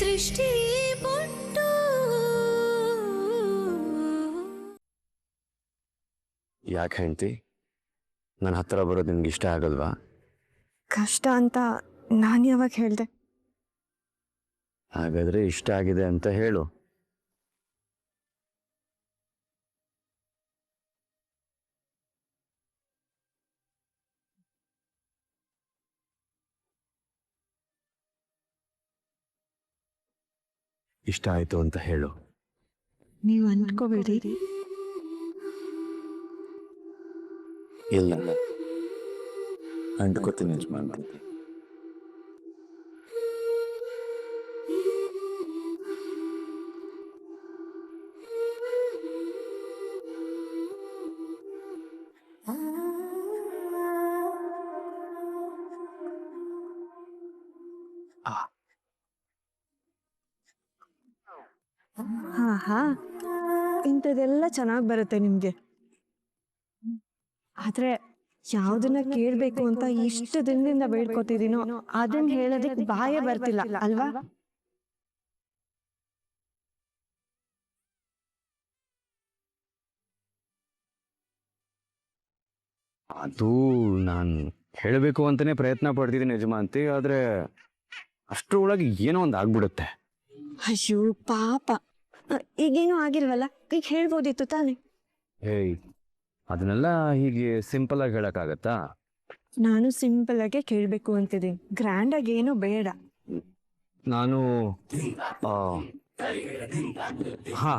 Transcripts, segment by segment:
ದೃಷ್ಟಿ ಬೊಟ್ಟು ಯಾಕೆ ಹೆಂಡ್ತಿ ನನ್ನ ಹತ್ರ ಬರೋದು ನಿಮ್ಗೆ ಇಷ್ಟ ಆಗಲ್ವಾ? ಕಷ್ಟ ಅಂತ ನಾನು ಯಾವಾಗ ಹೇಳ್ದೆ? ಹಾಗಾದ್ರೆ ಇಷ್ಟ ಆಗಿದೆ ಅಂತ ಹೇಳು. ಇಷ್ಟ ಆಯ್ತು ಅಂತ ಹೇಳು. ನೀವು ಅಂದ್ಕೋಬೇಡಿ. ಇಲ್ಲ ಅಂಟ್ಕೋತೀನಿ ಯಜಮಾನ್. ಹಾ ಇಂಥದೆಲ್ಲ ಚೆನ್ನಾಗಿ ಬರುತ್ತೆ ನಿಮ್ಗೆ. ಆದ್ರೆ ಯಾವ್ದನ್ನ ಕೇಳ್ಬೇಕು ಅಂತ ಇಷ್ಟು ದಿನದಿಂದ ಬೇಡ್ಕೊತಿದೀನೋ ಅದನ್ನ ಹೇಳೋದಕ್ಕೆ ಬಾಯೇ ಬರ್ತಿಲ್ಲ ಅಲ್ವಾ? ಅದು ನಾನು ಹೇಳಬೇಕು ಅಂತಾನೆ ಪ್ರಯತ್ನ ಪಡ್ತಿದ್ದೀನಿ ಯಜಮಾಂತಿ, ಆದ್ರೆ ಅಷ್ಟರೊಳಗೆ ಏನೋ ಒಂದು ಆಗ್ಬಿಡುತ್ತೆ. ಅಯ್ಯೋ ಪಾಪ, ಈಗೇನು ಆಗಿಲ್ವಲ್ಲ, ಈಗ ಹೇಳ್ಬೋದಿತ್ತು ತಾನೆ. ಏಯ್, ಅದನ್ನೆಲ್ಲ ಹೀಗೆ ಸಿಂಪಲ್ ಆಗಿ ಹೇಳಕ್ಕಾಗತ್ತಾ? ನಾನು ಸಿಂಪಲ್ ಆಗಿ ಕೇಳ್ಬೇಕು ಅಂತಿದ್ದೀನಿ, ಗ್ರ್ಯಾಂಡ್ ಆಗಿ ಏನು ಬೇಡ. ನಾನು ಹಾ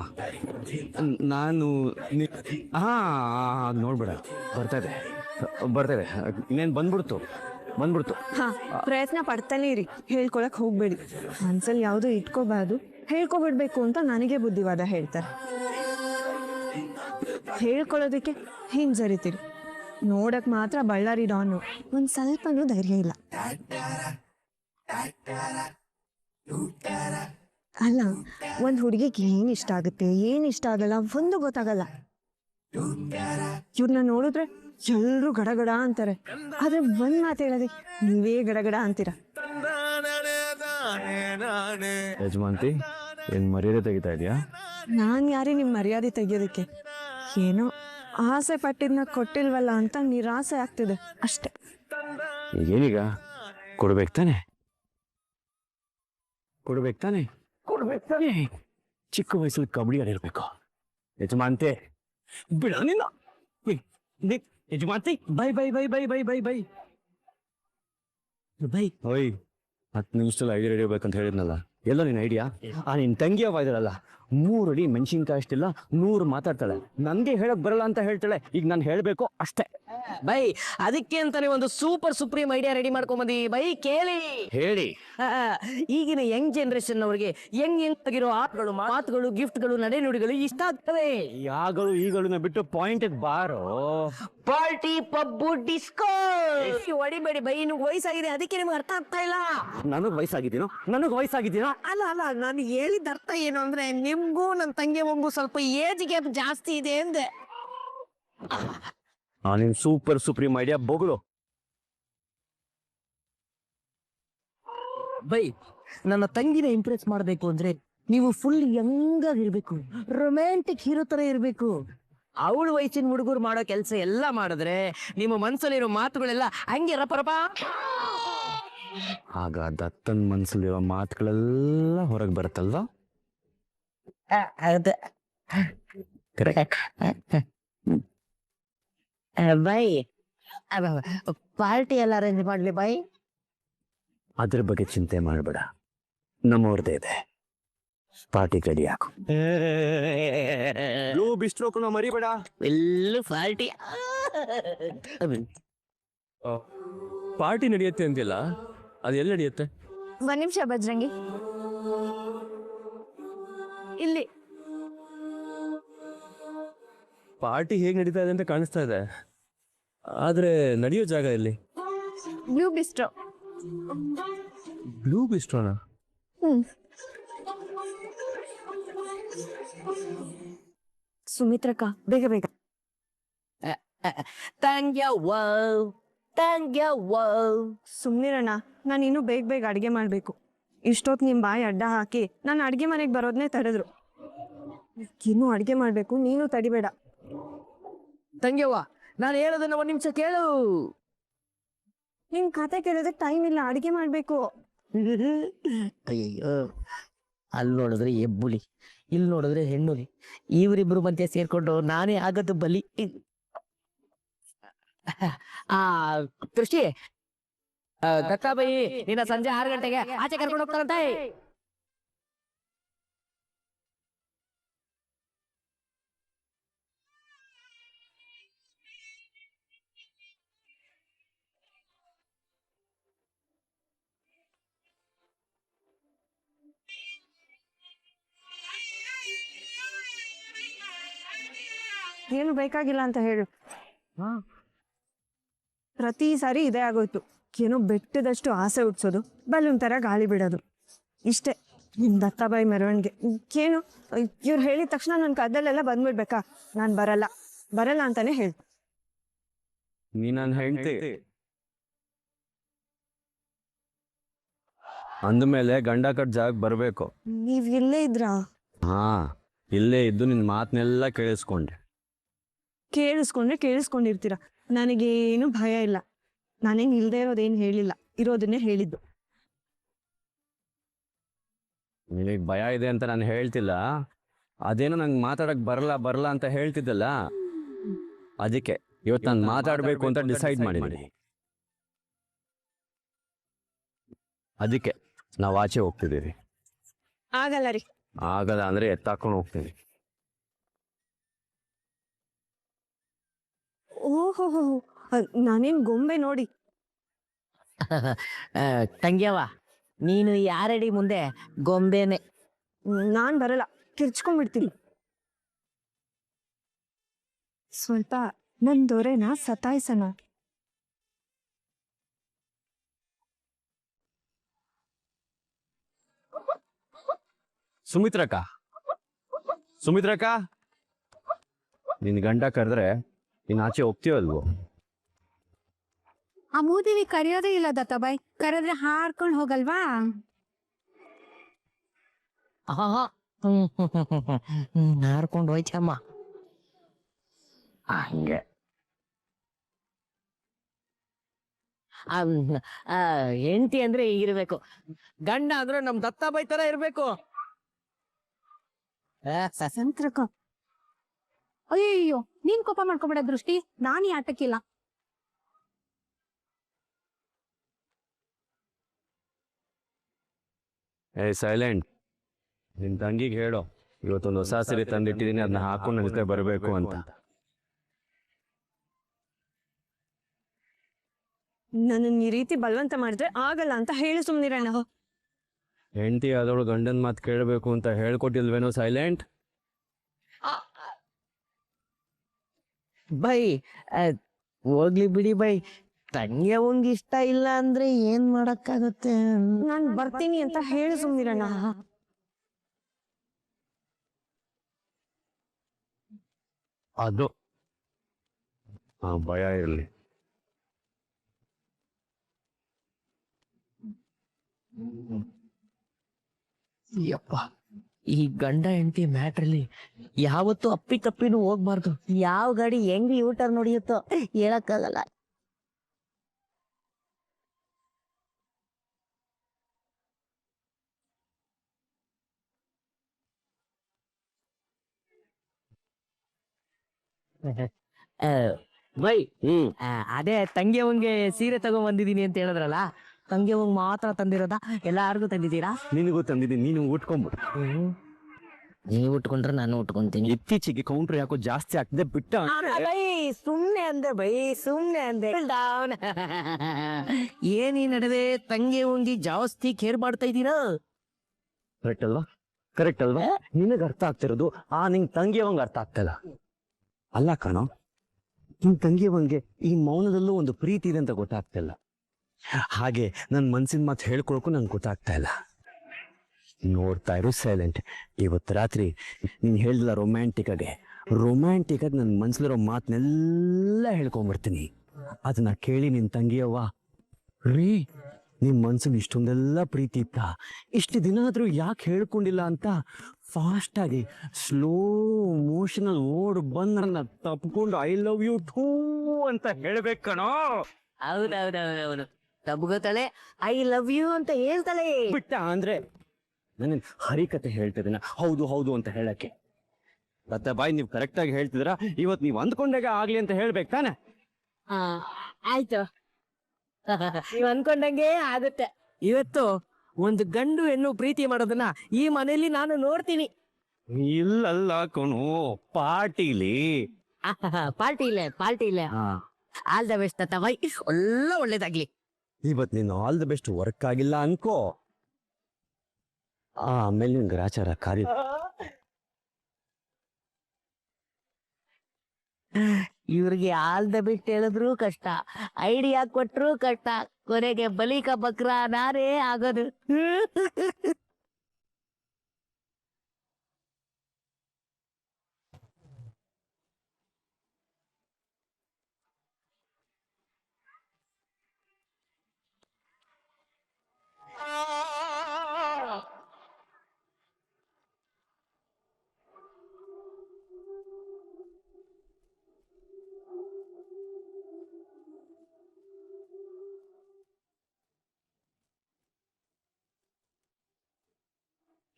ನಾನು ಹಾ ನೋಡ್ಬೇಡ, ಬರ್ತದೆ ಇನ್ನೇನು ಬಂದ್ಬಿಡ್ತು. ಹಾ, ಪ್ರಯತ್ನ ಪಡ್ತಾನೆ ಇರಿ, ಹೇಳ್ಕೊಳಕ್ ಹೋಗ್ಬೇಡಿ. ಮನ್ಸಲ್ಲಿ ಯಾವುದು ಇಟ್ಕೋಬಾರ್ದು, ಹೇಳ್ಕೊಬಿಡ್ಬೇಕು ಅಂತ ನನಗೆ ಬುದ್ಧಿವಾದ ಹೇಳ್ತಾರೆ. ಹೇಳ್ಕೊಳ್ಳೋದಕ್ಕೆ ಹಿಂಜರಿತೀರಿ, ನೋಡಕ್ ಮಾತ್ರ ಬಳ್ಳಾರಿ ಡಾನು, ಒಂದ್ ಸ್ವಲ್ಪನೂ ಧೈರ್ಯ ಇಲ್ಲ. ಅಲ್ಲ, ಒಂದ್ ಹುಡುಗಿಗೆ ಏನ್ ಇಷ್ಟ ಆಗುತ್ತೆ ಏನ್ ಇಷ್ಟ ಆಗಲ್ಲ ಒಂದು ಗೊತ್ತಾಗಲ್ಲ. ಇವ್ರನ್ನ ನೋಡಿದ್ರೆ ಎಲ್ರು ಗಡಗಡ ಅಂತಾರೆ, ಆದ್ರೆ ಒಂದ್ ಮಾತು ಹೇಳೋದಕ್ಕೆ ನೀವೇ ಗಡಗಡ ಅಂತೀರ. ಯಜಮಾಂತಿ, ಏನ್ ಮರ್ಯಾದೆ ತೆಗಿತಾ ಇದೆಯಾ? ನಾನ್ ಯಾರೇ ನಿಮ್ ಮರ್ಯಾದೆ ತೆಗಿಯೋದಕ್ಕೆ? ಏನೋ ಆಸೆ ಪಟ್ಟಿದ್ನ ಕೊಟ್ಟಿಲ್ವಲ್ಲ ಅಂತ ನಿರಾಸೆ ಆಗ್ತಿದೆ ಅಷ್ಟೆ. ಈಗೇನೀಗ ಕೊಡ್ಬೇಕು ತಾನೆ? ಚಿಕ್ಕ ವಯಸ್ಸಲ್ಲಿ ಕಬಡ್ಡಿ ಆಡಿರ್ಬೇಕು. ಯಜಮಾಂತೆ ಬಿಡ ನಿನ್ನ. ಯಜಮಾಂತಿ bye bye bye bye bye bye bye bye ಓಯ್, 10 ನಿಮಿಷದಲ್ಲಿ ಐಡಿಯಾ ಹಿಡಿಯಬೇಕಂತ ಹೇಳಿದ್ನಲ್ಲ, ಎಲ್ಲೋ ನಿನ್ನ ಐಡಿಯಾ? ನಿನ್ ತಂಗಿ ಅವ ಇದ್ರಲ್ಲ, 3 ಅಡಿ ಮೆಣಸಿನ್ಕಾಯಿ ಅಷ್ಟಿಲ್ಲ, 100 ಮಾತಾಡ್ತಾಳೆ, ನನ್ಗೆ ಹೇಳಕ್ ಬರಲ್ಲ ಅಂತ ಹೇಳ್ತಾಳೆ. ಈಗ ನಾನು ಹೇಳ್ಬೇಕು ಅಷ್ಟೇ. ಬೈ, ಅದಕ್ಕೆ ಅಂತಾನೆ ಒಂದು ಸೂಪರ್ ಸುಪ್ರೀಂ ಐಡಿಯಾ ರೆಡಿ ಮಾಡ್ಕೊಂಬಂದಿ ಬೈ, ಕೇಳಿ. ಹೇಳಿ. ಈಗಿನ ಯಂಗ್ ಜನರೇಷನ್ ಅವರಿಗೆ ಯಂಗ್ ಆಗಿರೋ ಆಪ್ಗಳು, ಮಾತುಗಳು, ಗಿಫ್ಟ್ಗಳು, ನಡೆನುಡಿಗಳು ಇಷ್ಟ ಆಗ್ತವೆ. ಯಾಗಳು ಈಗಳನ್ನ ಬಿಟ್ಟು ಪಾಯಿಂಟ್ ಬಾರೋ. Party, pub, disco. ಹೊಡಿಬೇಡಿ ಬೈ, ನಿಮ್ಗೆ ವಯಸ್ಸಾಗಿದೆ, ಅದಕ್ಕೆ ನಿಮ್ಗೆ ಅರ್ಥ ಆಗ್ತಾ ಇಲ್ಲ. ನನಗ್ ವಯಸ್ಸಾಗಿದ್ದೀನೋ? ಅಲ್ಲ, ನಾನು ಹೇಳಿದ ಅರ್ಥ ಏನು ಅಂದ್ರೆ, ನಿಮ್ಗೂ ನನ್ನ ತಂಗಿ ಮಗು ಸ್ವಲ್ಪ ಏಜ್ ಗ್ಯಾಪ್ ಜಾಸ್ತಿ ಇದೆ ಅಂದೆ. ನಿನ್ ಸೂಪರ್ ಸುಪ್ರೀಂ ಐಡಿಯಾ ಬೊಗಳು. ಬೈ, ನನ್ನ ತಂಗಿನ ಇಂಪ್ರೆಸ್ ಮಾಡ್ಬೇಕು ಅಂದ್ರೆ ನೀವು ಫುಲ್ ಯಂಗ್ ಆಗಿರ್ಬೇಕು, ರೊಮ್ಯಾಂಟಿಕ್ ಹೀರೋ ತರ ಇರ್ಬೇಕು. ಅವಳ ವಯಸ್ಸಿನ ಹುಡುಗರು ಮಾಡೋ ಕೆಲಸ ಎಲ್ಲ ಮಾಡಿದ್ರೆ ನಿಮ್ಮ ಮನ್ಸಲ್ಲಿರೋ ಮಾತುಗಳೆಲ್ಲ ಹಂಗೆ ರಪರಪ. ಆಗ ದತ್ತನ್ ಮನ್ಸಲ್ಲಿರೋ ಮಾತುಗಳೆಲ್ಲ ಹೊರಗೆ ಬರುತ್ತಲ್ವಾ? ಬೈ, ಪಾರ್ಟಿ ಎಲ್ಲ ಅರೇಂಜ್ ಮಾಡ್ಲಿ ಬೈ? ಅದ್ರ ಬಗ್ಗೆ ಚಿಂತೆ ಮಾಡಬೇಡ, ನಮ್ಮವ್ರದೇ ಇದೆ. ಪಾರ್ಟಿ ರೆಡಿ ಹಾಕು. ಬಿಸ್ಟ್ರೋಕ್ ಮರಿಬೇಡ. ಎಲ್ಲೂ ಪಾರ್ಟಿ ಪಾರ್ಟಿ ನಡೆಯುತ್ತೆ ಅಂತಿಲ್ಲ, ಅದು ಎಲ್ಲಿ ನಡೆಯುತ್ತೆ? 1 ನಿಮಿಷ ಬಜ್ರಂಗಿ, ಇಲ್ಲಿ ಪಾರ್ಟಿ ಹೇಗೆ ನಡೀತಾ ಇದೆ ಅಂತ ಕಾಣಿಸ್ತಾ ಇದೆ, ಆದ್ರೆ ನಡೆಯೋ ಜಾಗ ಎಲ್ಲಿ? ಬ್ಲೂ ಬಿಸ್ಟ್ರೋ. ಬ್ಲೂ ಬಿಸ್ಟ್ರೋನಾ? ಸುಮಿತ್ರಕ್ಕ, ಬೇಗ ಸುಮ್ನಿರಣ್ಣ, ನಾನು ಇನ್ನೂ ಬೇಗ ಅಡಿಗೆ ಮಾಡ್ಬೇಕು. ಇಷ್ಟೊತ್ತು ನಿಮ್ಮ ಬಾಯಿ ಅಡ್ಡ ಹಾಕಿ ನಾನು ಅಡುಗೆ ಮನೆಗೆ ಬರೋದನ್ನೇ ತಡೆದ್ರು. ಇನ್ನೂ ಅಡುಗೆ ಮಾಡಬೇಕು, ನೀನು ತಡಿಬೇಡ. ತಂಗಿಯವ್ವ, ನಾನು ಹೇಳೋದನ್ನ ಒಂದ್ ನಿಮಿಷ ಕೇಳು. ನಿನ್ ಕತೆ ಕೇಳೋದಕ್ಕೆ ಟೈಮ್ ಇಲ್ಲ, ಅಡುಗೆ ಮಾಡಬೇಕು. ಅಯ್ಯಯ್ಯೋ, ಅಲ್ಲಿ ನೋಡಿದ್ರೆ ಎಬ್ಬುಲಿ, ಇಲ್ಲಿ ನೋಡಿದ್ರೆ ಹೆಣ್ಣುಲಿ, ಇವರಿಬ್ರು ಮಧ್ಯೆ ಸೇರ್ಕೊಂಡು ನಾನೇ ಆಗದು ಬಲಿ. ಆ ಕೃಷಿ ದತ್ತಾಬಾಯಿ ನಿನ್ನ ಸಂಜೆ 6 ಗಂಟೆಗೆ ಆಚೆ ಕರ್ಕೊಂಡು ಹೋಗ್ತಾರಂತೆ. ಏನು ಬೇಕಾಗಿಲ್ಲ ಅಂತ ಹೇಳು. ಪ್ರತಿ ಸಾರಿ ಇದೇ ಆಗೋಯ್ತು. ಏನೋ ಬೆಟ್ಟದಷ್ಟು ಆಸೆ ಹುಟ್ಸೋದು, ಬಲೂನ್ ಥರ ಗಾಳಿ ಬಿಡೋದು, ಇಷ್ಟೇ ನಿಮ್ಮ ದತ್ತಾಬಾಯಿ ಮೆರವಣಿಗೆ. ಏನು ಇವ್ರು ಹೇಳಿದ ತಕ್ಷಣ ನನ್ನ ಕದ್ದಲ್ಲೆಲ್ಲ ಬಂದ್ಬಿಡ್ಬೇಕಾ? ನಾನು ಬರಲ್ಲ ಅಂತಾನೆ ಹೇಳಿ. ನೀ ನನ್ನ ಹೆಂಡತಿ ಅಂದಮೇಲೆ ಗಂಡ ಕಟ್ ಜಾಗ ಬರಬೇಕು. ನೀವ್ ಇಲ್ಲೇ ಇದ್ರಾ? ಹಾ, ಇಲ್ಲೇ ಇದ್ದು ನಿನ್ನ ಮಾತನ್ನೆಲ್ಲ ಕೇಳಿಸ್ಕೊಂಡೆ. ಕೇಳಿಸ್ಕೊಂಡಿರ್ತೀರ. ನನಗೇನು ಭಯ ಇಲ್ಲ. ನಾನೇನು ಇಲ್ಲದೆ ಇರೋದೇನು ಹೇಳಿಲ್ಲ, ಇರೋದನ್ನೇ ಹೇಳಿದ್ದು. ನಿನಗೆ ಭಯ ಇದೆ ಅಂತ ನಾನು ಹೇಳ್ತಿಲ್ಲ, ಅದೇನೋ ನಂಗೆ ಮಾತಾಡಕ್ ಬರಲ್ಲ ಅಂತ ಹೇಳ್ತಿದ್ದಲ್ಲ, ಅದಕ್ಕೆ ಇವತ್ತು ನಾನು ಮಾತಾಡಬೇಕು ಅಂತ ಡಿಸೈಡ್ ಮಾಡಿದ್ದೀನಿ. ಅದಕ್ಕೆ ನಾವು ಆಚೆ ಹೋಗ್ತಿದ್ದೀವಿ. ಆಗಲ್ಲ ರೀ. ಆಗಲ್ಲ ಅಂದ್ರೆ ಎತ್ತಾಕೊಂಡು ಹೋಗ್ತೀನಿ. ಓಹೋ, ನಾನೇನು ಗೊಂಬೆ ನೋಡಿ. ತಂಗಿಯವ್ವ, ನೀನು ಯಾರಡಿ ಮುಂದೆ ಗೊಂಬೆನೆ. ನಾನ್ ಬರಲ್ಲ, ಕಿರ್ಚ್ಕೊಂಡ್ಬಿಡ್ತೀನಿ. ಸ್ವಲ್ಪ ನನ್ ದೊರೆನ ಸತಾಯಿಸೋಣ. ಸುಮಿತ್ರಕ್ಕ, ನಿನ್ ಗಂಡ ಕರೆದ್ರೆ ನೀನ್ ಆಚೆ ಹೋಗ್ತೀವೋ ಅಲ್ವೋ? ಆ ಮೂದೇವಿ ಕರೆಯೋದೇ ಇಲ್ಲ ದತ್ತಾಬಾಯಿ, ಕರೆದ್ರೆ ಹಾರ್ಕೊಂಡು ಹೋಗಲ್ವಾ? ಹಾರ್ಕೊಂಡು ಹೋಯ್ತಮ್ಮ. ಹಂಗೆ ಹೆಂಡತಿ ಅಂದ್ರೆ ಹೀಗಿರ್ಬೇಕು, ಗಂಡ ಅಂದ್ರೆ ನಮ್ ದತ್ತಾಬಾಯಿ ತರ ಇರ್ಬೇಕು. ಸಂತ್ರಕ. ಅಯ್ಯೋ, ನೀನ್ ಕೋಪ ಮಾಡ್ಕೊಬೇಡ ದೃಷ್ಟಿ, ನಾನು ಈ ಆಟಕ್ಕಿಲ್ಲ. ಸೈಲೆಂಟ್. ನಿನ್ ತಂಗಿಗೆ ಹೇಳೋ, ಇವತ್ತೊಂದು ಹೊಸ ಸೀರೆ ತಂದಿಟ್ಟಿದ್ದೀನಿ, ಅದನ್ನ ಹಾಕೊಂಡು ನನ್ನ ಜೊತೆ ಬರಬೇಕು ಅಂತ. ನನ್ನ ಈ ರೀತಿ ಬಲವಂತ ಮಾಡಿದ್ರೆ ಆಗಲ್ಲ ಅಂತ ಹೇಳಿ ಸುಮ್ನಿರಣ್ಣ. ಹೆಂಡತಿ ಆದವಳು ಗಂಡನ ಮಾತು ಕೇಳಬೇಕು ಅಂತ ಹೇಳ್ಕೊಟ್ಟಿಲ್ವೇನೋ ಸೈಲೆಂಟ್. ಬೈ ಹೋಗ್ಲಿ ಬಿಡಿ ಬೈ, ತಂಗಿಯವಂಗ ಇಷ್ಟ ಇಲ್ಲ ಅಂದ್ರೆ ಏನ್ ಮಾಡಕ್ಕಾಗತ್ತೆ? ನಾನ್ ಬರ್ತೀನಿ ಅಂತ ಹೇಳಿ ಸುಮ್ನಿರಣ್ಣ. ಅದು ಭಯ ಇರಲಿ. ಯಪ್ಪ, ಈ ಗಂಡ ಹೆಂಡತಿ ಮ್ಯಾಟ್ರಲ್ಲಿ ಯಾವತ್ತೂ ಅಪ್ಪಿ ತಪ್ಪಿನೂ ಹೋಗ್ಬಾರ್ದು. ಯಾವ ಗಾಡಿ ಹೆಂಗ್ ಯೂಟರ್ ನೋಡಿಯುತ್ತೋ ಹೇಳಕ್ಕಾಗಲ್ಲ. ಬೈ, ಅದೇ ತಂಗಿಯವಂಗೆ ಸೀರೆ ತಗೊಂಡ್ ಬಂದಿದೀನಿ ಅಂತ ಹೇಳಿದ್ರಲ್ಲ, ತಂಗಿಯವಂಗ್ ಮಾತ್ರ ತಂದಿರೋದಾ ಎಲ್ಲಾರ್ಗು ತಂದಿದ್ದೀರಾ? ನಿನಗೂ ತಂದಿದ್ದೀನಿ, ನೀನು ಉಟ್ಕೊಂಬಿಡು. ನೀವು ಉಟ್ಕೊಂಡ್ರೆ ನಾನು ಉಟ್ಕೊಂತೀನಿ. ಇತ್ತೀಚೆಗೆ ಕೌಂಟ್ರ್ ಯಾಕೋ ಜಾಸ್ತಿ ಆಗ್ತದೆ ಬಿಟ್ಟ. ಬೈ ಸುಮ್ನೆ ಅಂದೆ, ಸುಮ್ನೆ ಅಂದೆ. ಏನ್ ಈ ನಡುವೆ ತಂಗಿಯವಂಗಿ ಜಾಸ್ತಿ ಕೇರ್ ಮಾಡ್ತಾ ಇದ್ದೀರಾ? ಕರೆಕ್ಟ್ ಅಲ್ವಾ? ನಿನಗೆ ಅರ್ಥ ಆಗ್ತಿರೋದು ನಿಂಗೆ ತಂಗಿಯವಂಗೆ ಅರ್ಥ ಆಗ್ತಲ್ಲ. ಅಲ್ಲ ಕಣೋ, ನಿನ್ ತಂಗಿಯವಂಗೆ ಈ ಮೌನದಲ್ಲೂ ಒಂದು ಪ್ರೀತಿ ಇದೆ ಅಂತ ಗೊತ್ತಾಗ್ತಿಲ್ಲ. ಹಾಗೆ ನನ್ನ ಮನ್ಸಿನ ಮಾತು ಹೇಳ್ಕೊಳಕ್ಕೂ ನಂಗೆ ಗೊತ್ತಾಗ್ತಾ ಇಲ್ಲ. ನೋಡ್ತಾ ಇರು ಸೈಲೆಂಟ್. ಇವತ್ತು ರಾತ್ರಿ ನೀನು ಹೇಳಿಲ್ಲ ರೊಮ್ಯಾಂಟಿಕ್ ಆಗಿ ನನ್ನ ಮನ್ಸಲ್ಲಿರೋ ಮಾತನ್ನೆಲ್ಲ ಹೇಳ್ಕೊಂಬರ್ತೀನಿ. ಅದನ್ನ ಕೇಳಿ ನಿನ್ ತಂಗಿಯವ್ವ, ರೀ ನಿಮ್ ಮನ್ಸಲ್ಲಿ ಇಷ್ಟೊಂದೆಲ್ಲ ಪ್ರೀತಿ ಇತ್ತ, ಇಷ್ಟು ದಿನ ಆದ್ರೂ ಯಾಕೆ ಹೇಳ್ಕೊಂಡಿಲ್ಲ ಅಂತ ಫಾಸ್ಟ್ ಆಗಿ ಸ್ಲೋ ಮೋಷನಲ್ ಓಡ್ ಬಂದ್ ನನ್ನ ತಪ್ಕೊಂಡು ಐ ಲವ್ ಯು ಟೂ ಅಂತ ಹೇಳ್ಬೇಕು ಕಣೋ. ಹೌದೌದೌದೌದು, ತಬ್ಗೋತಾಳೆ, ಐ ಲವ್ ಯು ಅಂತ ಹೇಳ್ತಾಳೆ. ಬಿಟ್ಟ ಅಂದ್ರೆ ನಾನು ಹರಿಕತೆ ಹೇಳ್ತಿದ್ದೀನ ಹೌದು ಹೌದು ಅಂತ ಹೇಳಕ್ಕೆ. ಮತ್ತೆ ಬಾಯ್ ನೀವು ಕರೆಕ್ಟ್ ಆಗಿ ಹೇಳ್ತಿದ್ರ, ಇವತ್ತು ನೀವು ಅಂದ್ಕೊಂಡಾಗ ಆಗ್ಲಿ ಅಂತ ಹೇಳ್ಬೇಕು ತಾನೆ. ಆಯ್ತು, ನೀವ್ ಅನ್ಕೊಂಡಂಗೆ ಆಗುತ್ತೆ. ಇವತ್ತು ಒಂದು ಗಂಡು ಹೆಣ್ಣು ಪ್ರೀತಿ ಮಾಡೋದನ್ನ ಈ ಮನೆಯಲ್ಲಿ ನಾನು ನೋಡ್ತೀನಿ. ಇಲ್ಲಲ್ಲ ಕಣೋ, ಪಾರ್ಟಿಲಿ. ಪಾರ್ಟಿ ಇಲ್ಲ. ಆಲ್ ದ ಬೆಸ್ಟ್ ತವೈ, ಒಳ್ಳೇದಾಗ್ಲಿ. ಇವತ್ತು ನೀನು ಆಲ್ ದ ಬೆಸ್ಟ್ ವರ್ಕ್ ಆಗಿಲ್ಲ ಅನ್ಕೋ, ಆಮೇಲೆ ನಿನ್ ಗ್ರಾಚಾರ ಕಾರ್ಯ. ಇವ್ರಿಗೆ ಆಲ್ ದ ಬೆಸ್ಟ್ ಹೇಳಿದ್ರು ಕಷ್ಟ, ಐಡಿಯಾ ಕೊಟ್ರು ಕಷ್ಟ, ಕೊನೆಗೆ ಬಲಿಕ ಬಕ್ರ ನಾರೇ ಆಗೋದು.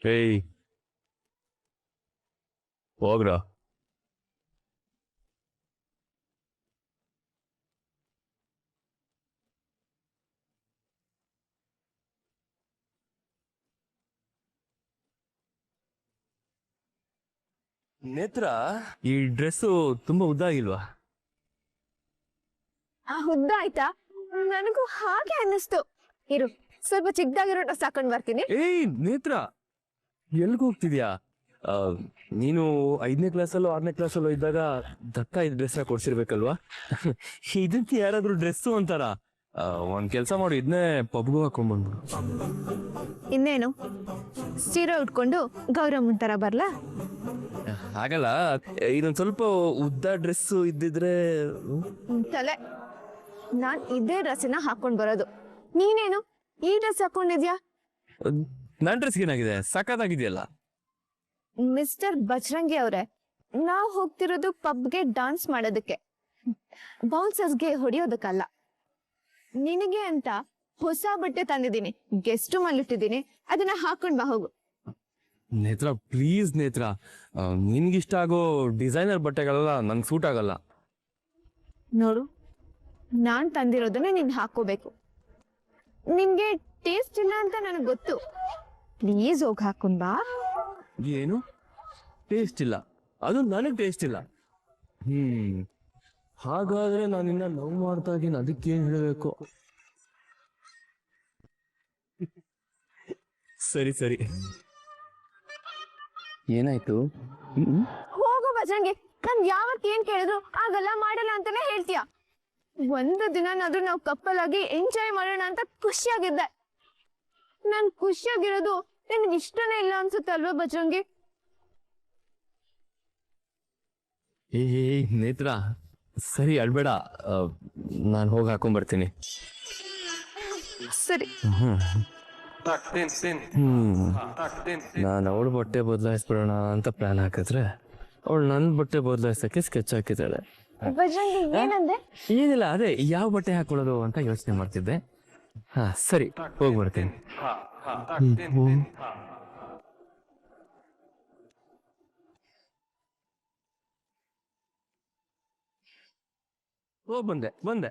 ಏಯ್ ಹೋಗ್ರ. ನೇತ್ರ, ಈ ಡ್ರೆಸ್ಸು ತುಂಬಾ ಉದ್ದ ಆಗಿಲ್ವಾ? ಹುದ್ದ ಆಯ್ತಾ? ನನಗೂ ಹಾಗೆ ಅನ್ನಿಸ್ತು. ಇರು, ಸ್ವಲ್ಪ ಚಿಕ್ಕದಾಗಿರೋ ಡ್ರೆಸ್ ಹಾಕೊಂಡ್ ಬರ್ತೀನಿ. ಏಯ್ ನೇತ್ರ, ಎಲ್ಗ ಹೋಗ್ತಿದ್ಯಾ? ನೀನು 5ನೇ ಕ್ಲಾಸಲ್ಲೋ 6ನೇ ಕ್ಲಾಸಲ್ಲೋ ಇದ್ದಾಗ ದಕ್ಕ ಇದು ಡ್ರೆಸ್ ಕೊಡ್ಸಿರ್ಬೇಕಲ್ವಾ? ಇದಂತ ಯಾರಾದ್ರೂ ಡ್ರೆಸ್ಸು ಅಂತಾರ? ಒಂದ್ ಕೆಲ್ಸ ಮಾಡು, ಇದನ್ನೇ ಪಬ್ಗೂ ಹಾಕೊಂಡ್ಬಂದ್ಬಿಡು. ಇನ್ನೇನು, ಸೀರೆ ಉಟ್ಕೊಂಡು ಗೌರಮ್ಮನ್ ತರ ಬರ್ಲಾ? ಹಾಗಲ್ಲ, ಇದೊಂದ್ ಸ್ವಲ್ಪ ಉದ್ದ ಡ್ರೆಸ್ಸು ಇದ್ದಿದ್ರೆ. ತಲೆ, ನಾನ್ ಇದೇ ಡ್ರೆಸ್ಸಿನ ಹಾಕೊಂಡ್ ಬರೋದು. ನೀನೇನು ಈ ಡ್ರೆಸ್ ಹಾಕೊಂಡಿದ್ಯಾ? ನನ್ ಡ್ರೆಸ್ ಏನಾಗಿದೆ, ಸಖತ್ತಾಗಿದೆಯಲ್ಲ. ಮಿಸ್ಟರ್ ಬಜರಂಗಿ ಅವ್ರೆ, ನಾವ್ ಹೋಗ್ತಿರೋದು ಪಬ್ಗೆ ಡಾನ್ಸ್ ಮಾಡೋದಕ್ಕೆ, ಬೌನ್ಸರ್ಸ್ಗೆ ಹೊಡಿಯೋದಕ್ಕಲ್ಲ. ನಿನಗೆ ಅಂತ ಹೊಸ ಬಟ್ಟೆ ತಂದಿದ್ದೀನಿ, ಗೆಸ್ಟ್ ಮಲ್ಲಿಟ್ಟಿದ್ದೀನಿ, ಅದನ್ನ ಹಾಕೊಂಡ್ ಬಾ ಹೋಗು. ನೇತ್ರ ಪ್ಲೀಸ್ ನೇತ್ರ, ನಿನ್ಗಿಷ್ಟ ಆಗೋ ಡಿಸೈನರ್ ಬಟ್ಟೆಗಳೆಲ್ಲ ನಂಗೆ ಸೂಟ್ ಆಗಲ್ಲ. ನೋಡು, ನಾನ್ ತಂದಿರೋದನ್ನ ನೀನ್ ಹಾಕೋಬೇಕು. ನಿನ್ಗೆ ಟೇಸ್ಟ್ ಇಲ್ಲ ಅಂತ ನನಗೆ ಗೊತ್ತು, ಪ್ಲೀಸ್ ಹೋಗಿ ಹಾಕೊಂಡ್ ಬಾ. ಏನು ಟೇಸ್ಟ್ ಇಲ್ಲ? ಅದು ನನಗೆ ಟೇಸ್ಟ್ ಇಲ್ಲ. ಹಾಗಾದ್ರೆ ನಾನು ನಿನ್ನ ಲವ್ ಮಾಡ್ತಾ ಇದ್ದೀನಿ, ಅದಕ್ಕೇನು ಹೇಳಬೇಕು? ಸರಿ ಸರಿ, ಏನಾಯ್ತು? ಹೋಗು ಬಜರಂಗಿ, ನಾನ್ ಯಾವತ್ ಏನ್ ಕೇಳಿದ್ರು ಆಗಲ್ಲ ಮಾಡಲ್ಲ ಅಂತಾನೆ ಹೇಳ್ತೀಯ. ಒಂದು ದಿನನಾದ್ರೂ ನಾವು ಕಪ್ಪಲ್ ಆಗಿ ಎಂಜಾಯ್ ಮಾಡೋಣ ಅಂತ ಖುಷಿಯಾಗಿದ್ದೆ. ನಾನ್ ಖುಷಿಯಾಗಿರೋದು ನಿನ್ಗೆ ಇಷ್ಟನೇ ಇಲ್ಲ ಅನ್ಸುತ್ತೆ ಅಲ್ವಾ ಬಜರಂಗಿ? ಏ ನೇತ್ರ, ಸರಿ ಅಳ್ಬೇಡ, ನಾನು ಹೋಗಿ ಹಾಕೊಂಡ್ಬರ್ತೀನಿ. ಸರಿ. ನಾನು ಅವಳ ಬಟ್ಟೆ ಬದಲಾಯಿಸ್ಬಿಡೋಣ ಅಂತ ಪ್ಲಾನ್ ಹಾಕಿದ್ರೆ ಅವಳು ನನ್ನ ಬಟ್ಟೆ ಬದಲಾಯಿಸಕ್ಕೆ ಸ್ಕೆಚ್ ಹಾಕಿದ್ದಾಳೆ. ಬಜರಂಗಿ ಏನಂದೆ? ಏನಿಲ್ಲ, ಅದೇ ಯಾವ ಬಟ್ಟೆ ಹಾಕೊಳ್ಳೋದು ಅಂತ ಯೋಚನೆ ಮಾಡ್ತಿದ್ದೆ. ಹಾ ಸರಿ, ಹೋಗ್ಬರ್ತೀನಿ. ಬಂದೆ.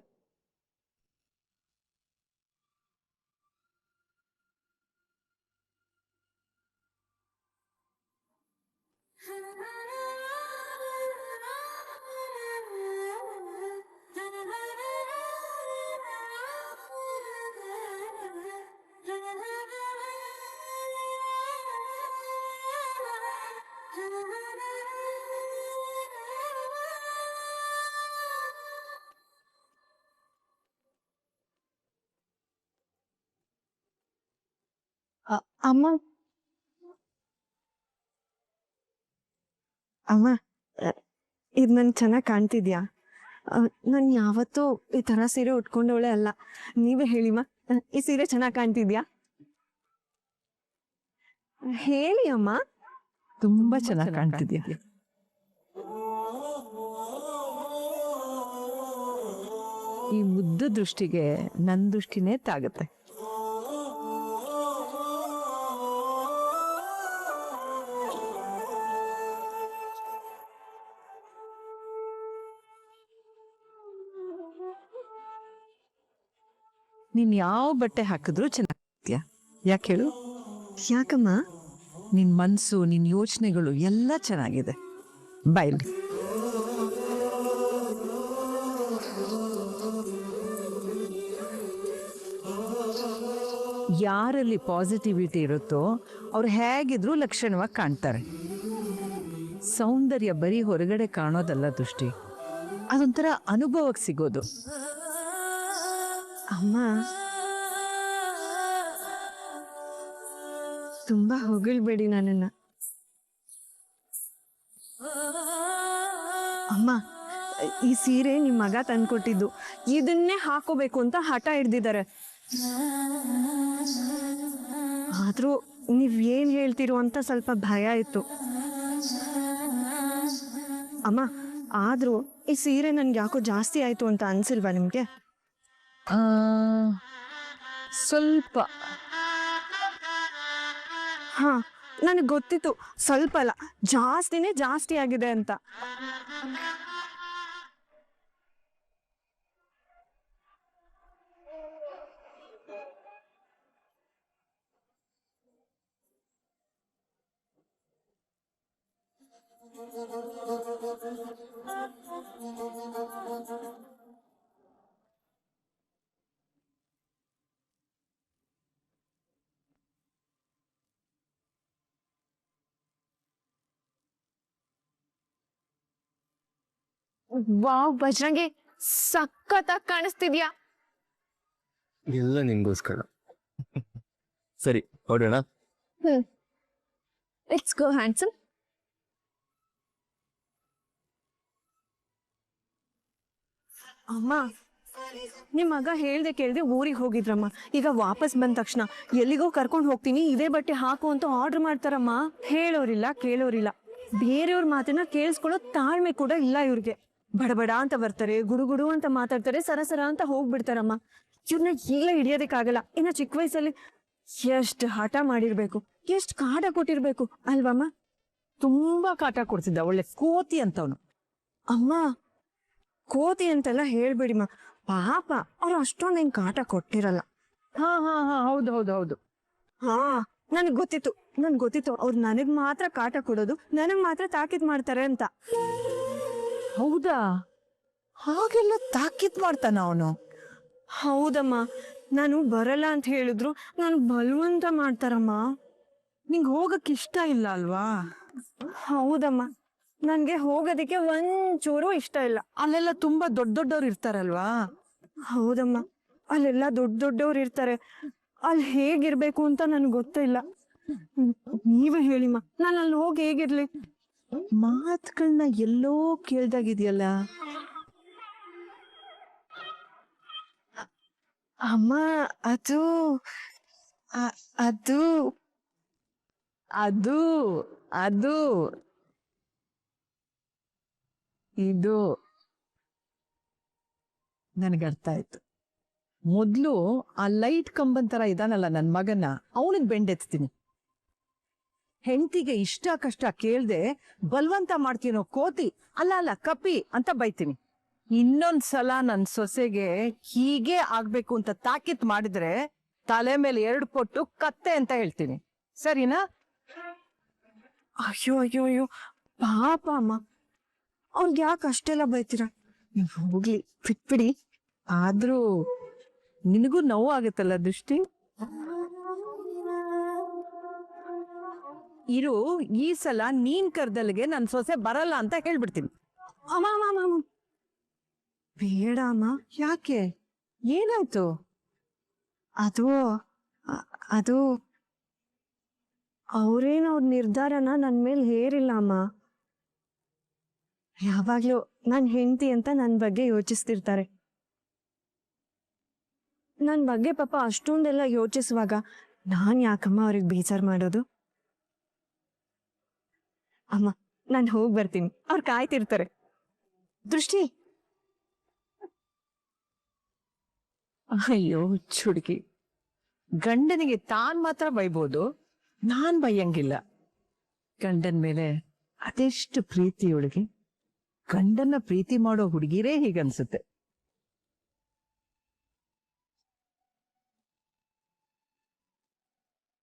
ಅಮ್ಮ, ಇದು ನನ್ ಚೆನ್ನಾಗ್ ಕಾಣ್ತಿದ್ಯಾ? ನಾನು ಯಾವತ್ತೂ ಈ ತರ ಸೀರೆ ಉಟ್ಕೊಂಡವಳೆ ಅಲ್ಲ. ನೀವೇ ಹೇಳಿಮ್ಮ, ಈ ಸೀರೆ ಚೆನ್ನಾಗಿ ಕಾಣ್ತಿದ್ಯಾ? ಹೇಳಿ ಅಮ್ಮ. ತುಂಬಾ ಚೆನ್ನಾಗಿ ಕಾಣ್ತಿದ್ಯಾ. ಈ ಮುದ್ದು ದೃಷ್ಟಿಗೆ ನನ್ ದೃಷ್ಟಿನೇ ತಾಗತ್ತೆ. ನೀನ್ ಯಾವ ಬಟ್ಟೆ ಹಾಕಿದ್ರು ಚೆನ್ನಾಗಿದ್ಯಾ. ಯಾಕೆ ಹೇಳು? ಯಾಕಮ್ಮ? ನಿನ್ ಮನ್ಸು, ನಿನ್ ಯೋಚನೆಗಳು ಎಲ್ಲ ಚೆನ್ನಾಗಿದೆ. ಬಾಯ್ಲಿ. ಯಾರಲ್ಲಿ ಪಾಸಿಟಿವಿಟಿ ಇರುತ್ತೋ ಅವ್ರು ಹೇಗಿದ್ರು ಲಕ್ಷಣವಾಗಿ ಕಾಣ್ತಾರೆ. ಸೌಂದರ್ಯ ಬರೀ ಹೊರಗಡೆ ಕಾಣೋದಲ್ಲ ದೃಷ್ಟಿ, ಅದೊಂಥರ ಅನುಭವಕ್ಕೆ ಸಿಗೋದು. ಅಮ್ಮ ತುಂಬಾ ಹೊಗಳ್ಬೇಡಿ ನನ್ನನ್ನ. ಅಮ್ಮ, ಈ ಸೀರೆ ನಿಮ್ ಮಗ ತಂದ್ಕೊಟ್ಟಿದ್ದು, ಇದನ್ನೇ ಹಾಕೋಬೇಕು ಅಂತ ಹಠ ಹಿಡ್ದಿದ್ದಾರೆ. ಆದ್ರೂ ನೀವ್ ಏನ್ ಹೇಳ್ತಿರೋ ಅಂತ ಸ್ವಲ್ಪ ಭಯ ಇತ್ತು ಅಮ್ಮ. ಆದ್ರೂ ಈ ಸೀರೆ ನನ್ಗೆ ಯಾಕೋ ಜಾಸ್ತಿ ಆಯ್ತು ಅಂತ ಅನ್ಸಿಲ್ವಾ ನಿಮ್ಗೆ? ಸ್ವಲ್ಪ. ಹಾ, ನನಗೆ ಗೊತ್ತಿತ್ತು ಸ್ವಲ್ಪ ಅಲ್ಲ, ಜಾಸ್ತಿನೇ ಜಾಸ್ತಿ ಆಗಿದೆ ಅಂತ. ವಾವ್ ಬಜ್ರಂಗಿ, ಸಖತ್ತಾಗಿ ಕಾಣಿಸ್ತಿದ್ಯಾ. ಎಲ್ಲ ನಿಂಗೋಸ್ಕರ. ಸರಿ ಹೊರಡೋಣ. Let's go handsome. ಅಮ್ಮ, ನಿಮ್ ಮಗ ಹೇಳ್ದೆ ಕೇಳ್ದೆ ಊರಿಗೆ ಹೋಗಿದ್ರಮ್ಮ. ಈಗ ವಾಪಸ್ ಬಂದ ತಕ್ಷಣ ಎಲ್ಲಿಗೋ ಕರ್ಕೊಂಡು ಹೋಗ್ತೀನಿ, ಇದೇ ಬಟ್ಟೆ ಹಾಕು ಅಂತ ಆರ್ಡರ್ ಮಾಡ್ತಾರಮ್ಮ. ಹೇಳೋರಿಲ್ಲ ಕೇಳೋರಿಲ್ಲ, ಬೇರೆಯವ್ರ ಮಾತನ್ನ ಕೇಳಿಸ್ಕೊಳ್ಳೋ ತಾಳ್ಮೆ ಕೂಡ ಇಲ್ಲ ಇವ್ರಿಗೆ. ಬಡಬಡ ಅಂತ ಬರ್ತಾರೆ, ಗುಡುಗುಡು ಅಂತ ಮಾತಾಡ್ತಾರೆ, ಸರಸರ ಅಂತ ಹೋಗ್ಬಿಡ್ತಾರಮ್ಮ. ಇವ್ರನ್ನ ಈಗ ಹಿಡಿಯೋದಕ್ಕಾಗಲ್ಲ. ಇನ್ನ ಚಿಕ್ಕ ವಯಸ್ಸಲ್ಲಿ ಎಷ್ಟು ಹಠ ಮಾಡಿರ್ಬೇಕು, ಎಷ್ಟು ಕಾಟ ಕೊಟ್ಟಿರ್ಬೇಕು ಅಲ್ವಮ್ಮ? ತುಂಬಾ ಕಾಟ ಕೊಡ್ತಿದ್ದ, ಒಳ್ಳೆ ಕೋತಿ ಅಂತವನು. ಅಮ್ಮ, ಕೋತಿ ಅಂತೆಲ್ಲ ಹೇಳ್ಬೇಡಿಮ್ಮ. ಪಾಪ ಅವ್ರು ಅಷ್ಟೊಂದೇನ್ ಕಾಟ ಕೊಟ್ಟಿರಲ್ಲ. ಹಾ ಹಾ ಹಾ, ಹೌದು ಹೌದು ಹೌದು. ಹಾ, ನನ್ಗ್ ಗೊತ್ತಿತ್ತು ಅವ್ರು ನನಗ್ ಮಾತ್ರ ಕಾಟ ಕೊಡೋದು, ನನಗ್ ಮಾತ್ರ ತಾಕೀತ್ ಮಾಡ್ತಾರೆ ಅಂತ. ಹೌದಾ? ಹಾಗೆಲ್ಲ ತಾಕೀತ್ ಮಾಡ್ತಾನ ಅವನು? ಹೌದಮ್ಮ, ನಾನು ಬರಲ್ಲ ಅಂತ ಹೇಳಿದ್ರು ನಾನು ಬಲವಂತ ಮಾಡ್ತಾರಮ್ಮ. ನಿಂಗ್ ಹೋಗಕ್ ಇಷ್ಟ ಇಲ್ಲ ಅಲ್ವಾ? ಹೌದಮ್ಮ, ನನ್ಗೆ ಹೋಗೋದಿಕ್ಕೆ ಒಂಚೂರು ಇಷ್ಟ ಇಲ್ಲ. ಅಲ್ಲೆಲ್ಲ ತುಂಬಾ ದೊಡ್ಡ ದೊಡ್ಡವ್ರು ಇರ್ತಾರಲ್ವಾ? ಹೌದಮ್ಮ, ಅಲ್ಲೆಲ್ಲ ದೊಡ್ಡ ದೊಡ್ಡವ್ರು ಇರ್ತಾರೆ. ಅಲ್ಲಿ ಹೇಗಿರ್ಬೇಕು ಅಂತ ನನ್ಗೆ ಗೊತ್ತಿಲ್ಲ. ನೀವೇ ಹೇಳಿಮ್ಮ, ನಾನು ಅಲ್ಲಿ ಹೋಗಿ ಹೇಗಿರ್ಲಿ? ಮಾತುಗಳನ್ನ ಎಲ್ಲೋ ಕೇಳ್ದಾಗಿದೆಯಲ್ಲ. ಅಮ್ಮ, ಅದು ಅದು ಅದು ಅದು ಇದು ನನಗೆ ಅರ್ಥ ಆಯ್ತು. ಮೊದ್ಲು ಆ ಲೈಟ್ ಕಂಬನ್ ತರ ಇದಾನಲ್ಲ ನನ್ ಮಗನ, ಅವನಿಗೆ ಬೆಂಡೆತ್ತೀನಿ. ಹೆಂಡತಿಗೆ ಇಷ್ಟ ಕಷ್ಟ ಕೇಳ್ದೆ ಬಲ್ವಂತ ಮಾಡ್ತೀನೋ ಕೋತಿ, ಅಲ್ಲ ಅಲ್ಲ ಕಪಿ ಅಂತ ಬೈತೀನಿ. ಇನ್ನೊಂದ್ಸಲ ನನ್ ಸೊಸೆಗೆ ಹೀಗೆ ಆಗ್ಬೇಕು ಅಂತ ತಾಕೀತ್ ಮಾಡಿದ್ರೆ ತಲೆ ಮೇಲೆ 2 ಪೊಟ್ಟು ಕತ್ತೆ ಅಂತ ಹೇಳ್ತೀನಿ. ಸರಿನಾ? ಅಯ್ಯೋ ಅಯ್ಯೋ ಅಯ್ಯೋ, ಪಾಪ ಅಮ್ಮ, ಅವ್ನ್ಗೆ ಯಾಕೆ ಅಷ್ಟೆಲ್ಲ ಬೈತೀರ? ಹೋಗ್ಲಿ ಬಿಟ್ಬಿಡಿ. ಆದ್ರೂ ನಿನಗೂ ನೋವು ಆಗತ್ತಲ್ಲ ದೃಷ್ಟಿ. ಇರು, ಈ ಸಲ ನೀನ್ ಕರ್ದಲ್ಗೆ ನನ್ ಸೊಸೆ ಬರಲ್ಲ ಅಂತ ಹೇಳ್ಬಿಡ್ತೀನಿ. ಅಮ್ಮ ಅಮ್ಮ ಅಮ್ಮ ಅಮ್ಮ. ಬೇಡ ಅಮ್ಮ. ಯಾಕೆ? ಏನಾಯ್ತು? ಅದು ಅದು ಅವ್ರೇನು ಅವ್ರ ನಿರ್ಧಾರನ ನನ್ ಮೇಲೆ ಹೇರಿಲ್ಲ ಅಮ್ಮ. ಯಾವಾಗ್ಲೂ ನನ್ ಹೆಂಡತಿ ಅಂತ ನನ್ ಬಗ್ಗೆ ಯೋಚಿಸ್ತಿರ್ತಾರೆ. ನನ್ನ ಬಗ್ಗೆ ಪಾಪ ಅಷ್ಟೊಂದೆಲ್ಲ ಯೋಚಿಸುವಾಗ ನಾನ್ ಯಾಕಮ್ಮ ಅವ್ರಿಗೆ ಬೇಜಾರ್ ಮಾಡೋದು? ಅಮ್ಮ, ನಾನು ಹೋಗಿ ಬರ್ತೀನಿ, ಅವ್ರು ಕಾಯ್ತಿರ್ತಾರೆ. ದೃಷ್ಟಿ, ಅಯ್ಯೋ ಚುಡುಕಿ, ಗಂಡನಿಗೆ ತಾನ್ ಮಾತ್ರ ಬೈಬೋದು, ನಾನ್ ಬೈಯಂಗಿಲ್ಲ. ಗಂಡನ್ ಮೇಲೆ ಅದೆಷ್ಟು ಪ್ರೀತಿ ಇವಳಿಗೆ. ಗಂಡನ್ನ ಪ್ರೀತಿ ಮಾಡೋ ಹುಡುಗಿರೇ ಹೀಗನ್ಸುತ್ತೆ.